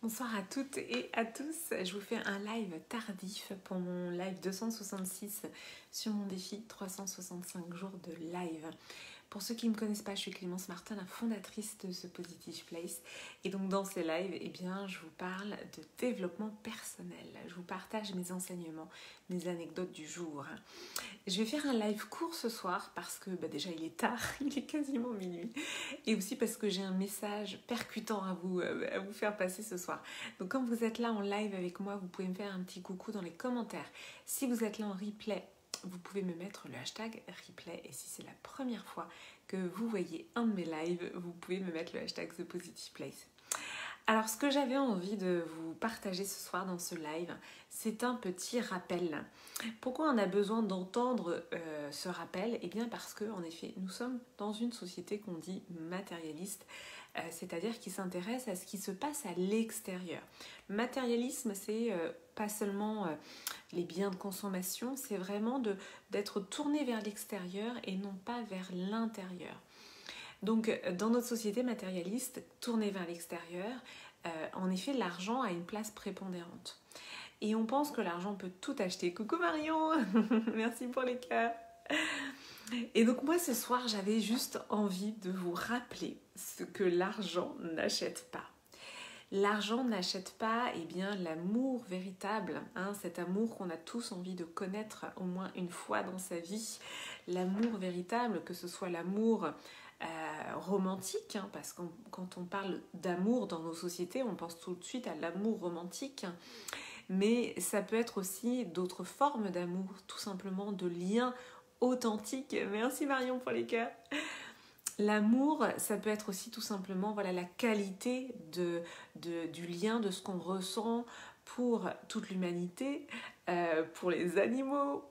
Bonsoir à toutes et à tous. Je vous fais un live tardif pour mon live 266 sur mon défi 365 jours de live. Pour ceux qui ne me connaissent pas, je suis Clémence Martin, la fondatrice de The Positive Place. Et donc dans ces lives, je vous parle de développement personnel. Je vous partage mes enseignements, mes anecdotes du jour. Je vais faire un live court ce soir parce que déjà il est tard, il est quasiment minuit. Et aussi parce que j'ai un message percutant à vous faire passer ce soir. Donc quand vous êtes là en live avec moi, vous pouvez me faire un petit coucou dans les commentaires. Si vous êtes là en replay, vous pouvez me mettre le hashtag replay. Et si c'est la première fois que vous voyez un de mes lives, vous pouvez me mettre le hashtag The Positive Place. Alors ce que j'avais envie de vous partager ce soir dans ce live, c'est un petit rappel. Pourquoi on a besoin d'entendre ce rappel ? Eh bien parce que, en effet, nous sommes dans une société qu'on dit matérialiste, c'est-à-dire qui s'intéresse à ce qui se passe à l'extérieur. Le matérialisme, c'est pas seulement les biens de consommation, c'est vraiment d'être tourné vers l'extérieur et non pas vers l'intérieur. Donc, dans notre société matérialiste, tournée vers l'extérieur, en effet, l'argent a une place prépondérante. Et on pense que l'argent peut tout acheter. Coucou Marion, merci pour les cœurs. Et donc moi, ce soir, j'avais juste envie de vous rappeler ce que l'argent n'achète pas. L'argent n'achète pas l'amour véritable, cet amour qu'on a tous envie de connaître au moins une fois dans sa vie. L'amour véritable, que ce soit l'amour romantique, parce que quand on parle d'amour dans nos sociétés, on pense tout de suite à l'amour romantique, mais ça peut être aussi d'autres formes d'amour, tout simplement de liens authentiques. Merci Marion pour les cœurs. L'amour, ça peut être aussi tout simplement la qualité du lien, de ce qu'on ressent pour toute l'humanité, pour les animaux,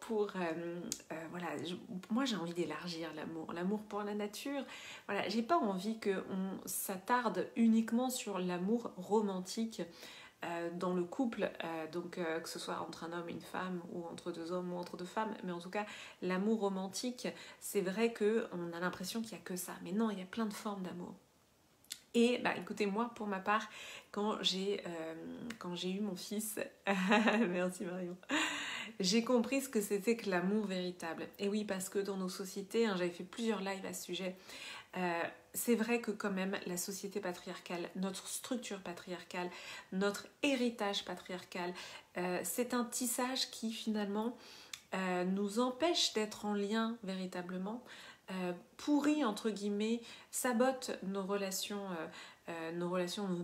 moi j'ai envie d'élargir l'amour pour la nature. Voilà, j'ai pas envie qu'on s'attarde uniquement sur l'amour romantique dans le couple, que ce soit entre un homme et une femme, ou entre deux hommes ou entre deux femmes, mais en tout cas l'amour romantique, c'est vrai qu'on a l'impression qu'il n'y a que ça, mais non, il y a plein de formes d'amour. Et écoutez, moi pour ma part, quand j'ai eu mon fils, merci Marion, j'ai compris ce que c'était que l'amour véritable. Et oui, parce que dans nos sociétés, j'avais fait plusieurs lives à ce sujet, c'est vrai que quand même la société patriarcale, notre structure patriarcale, notre héritage patriarcal, c'est un tissage qui finalement nous empêche d'être en lien véritablement, pourrit entre guillemets, sabote nos relations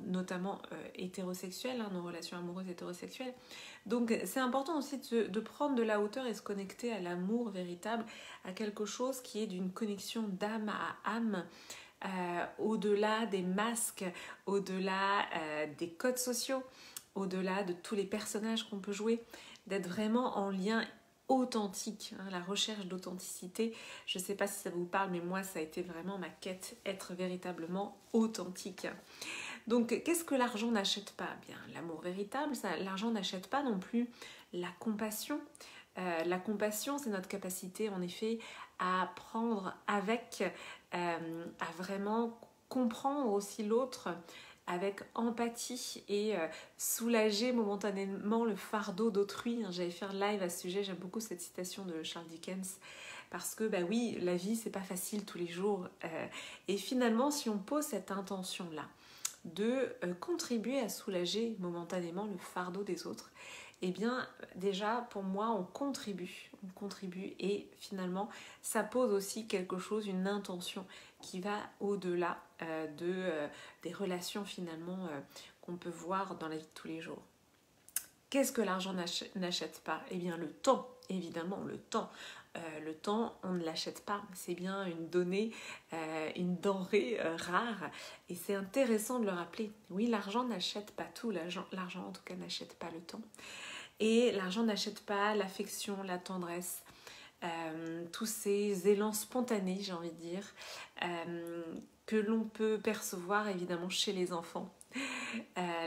notamment hétérosexuelles, nos relations amoureuses hétérosexuelles. Donc c'est important aussi de prendre de la hauteur et se connecter à l'amour véritable, à quelque chose qui est d'une connexion d'âme à âme, au-delà des masques, au-delà des codes sociaux, au-delà de tous les personnages qu'on peut jouer, d'être vraiment en lien authentique, la recherche d'authenticité. Je ne sais pas si ça vous parle, mais moi ça a été vraiment ma quête, être véritablement authentique. Donc qu'est-ce que l'argent n'achète pas ? Bien, l'amour véritable, l'argent n'achète pas non plus la compassion. La compassion, c'est notre capacité en effet à prendre avec, à vraiment comprendre aussi l'autre avec empathie et soulager momentanément le fardeau d'autrui. J'avais fait un live à ce sujet, j'aime beaucoup cette citation de Charles Dickens, parce que oui, la vie c'est pas facile tous les jours, et finalement si on pose cette intention-là de contribuer à soulager momentanément le fardeau des autres, eh bien déjà pour moi on contribue et finalement ça pose aussi quelque chose, une intention qui va au-delà des relations finalement qu'on peut voir dans la vie de tous les jours. Qu'est-ce que l'argent n'achète pas ? Eh bien le temps, évidemment, le temps. Le temps, on ne l'achète pas, c'est bien une donnée, une denrée rare, et c'est intéressant de le rappeler. Oui, l'argent n'achète pas tout, l'argent en tout cas n'achète pas le temps, et l'argent n'achète pas l'affection, la tendresse, tous ces élans spontanés, j'ai envie de dire, que l'on peut percevoir évidemment chez les enfants.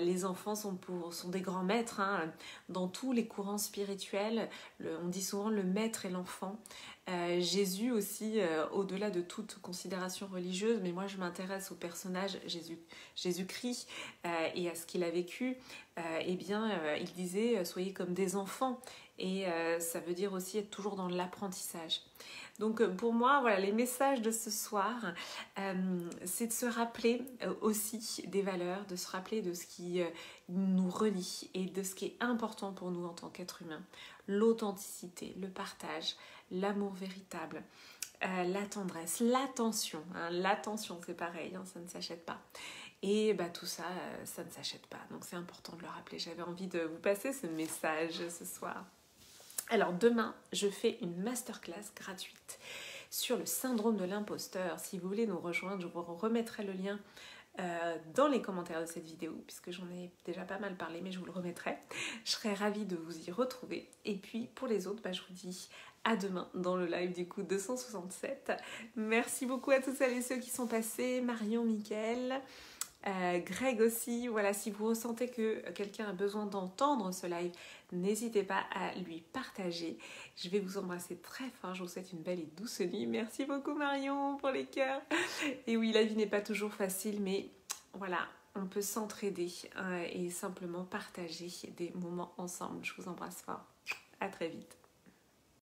Les enfants sont des grands maîtres, dans tous les courants spirituels. On dit souvent le maître et l'enfant. Jésus aussi, au-delà de toute considération religieuse, mais moi je m'intéresse au personnage Jésus-Christ et à ce qu'il a vécu, eh bien il disait soyez comme des enfants, et ça veut dire aussi être toujours dans l'apprentissage. Donc pour moi, voilà, les messages de ce soir, c'est de se rappeler aussi des valeurs, de se rappeler de ce qui nous relie et de ce qui est important pour nous en tant qu'être humain. L'authenticité, le partage, l'amour véritable, la tendresse, l'attention. Hein, l'attention, c'est pareil, hein, ça ne s'achète pas. Et bah, tout ça, ça ne s'achète pas. Donc c'est important de le rappeler. J'avais envie de vous passer ce message ce soir. Alors demain, je fais une masterclass gratuite sur le syndrome de l'imposteur. Si vous voulez nous rejoindre, je vous remettrai le lien dans les commentaires de cette vidéo, puisque j'en ai déjà pas mal parlé, mais je vous le remettrai. Je serai ravie de vous y retrouver. Et puis pour les autres, je vous dis à demain dans le live du coup 267. Merci beaucoup à tous celles et ceux qui sont passés, Marion, Mickaël, Greg aussi. Voilà, si vous ressentez que quelqu'un a besoin d'entendre ce live, n'hésitez pas à lui partager. Je vais vous embrasser très fort, je vous souhaite une belle et douce nuit. Merci beaucoup Marion pour les cœurs. Et oui, la vie n'est pas toujours facile, mais voilà, on peut s'entraider et simplement partager des moments ensemble. Je vous embrasse fort. À très vite.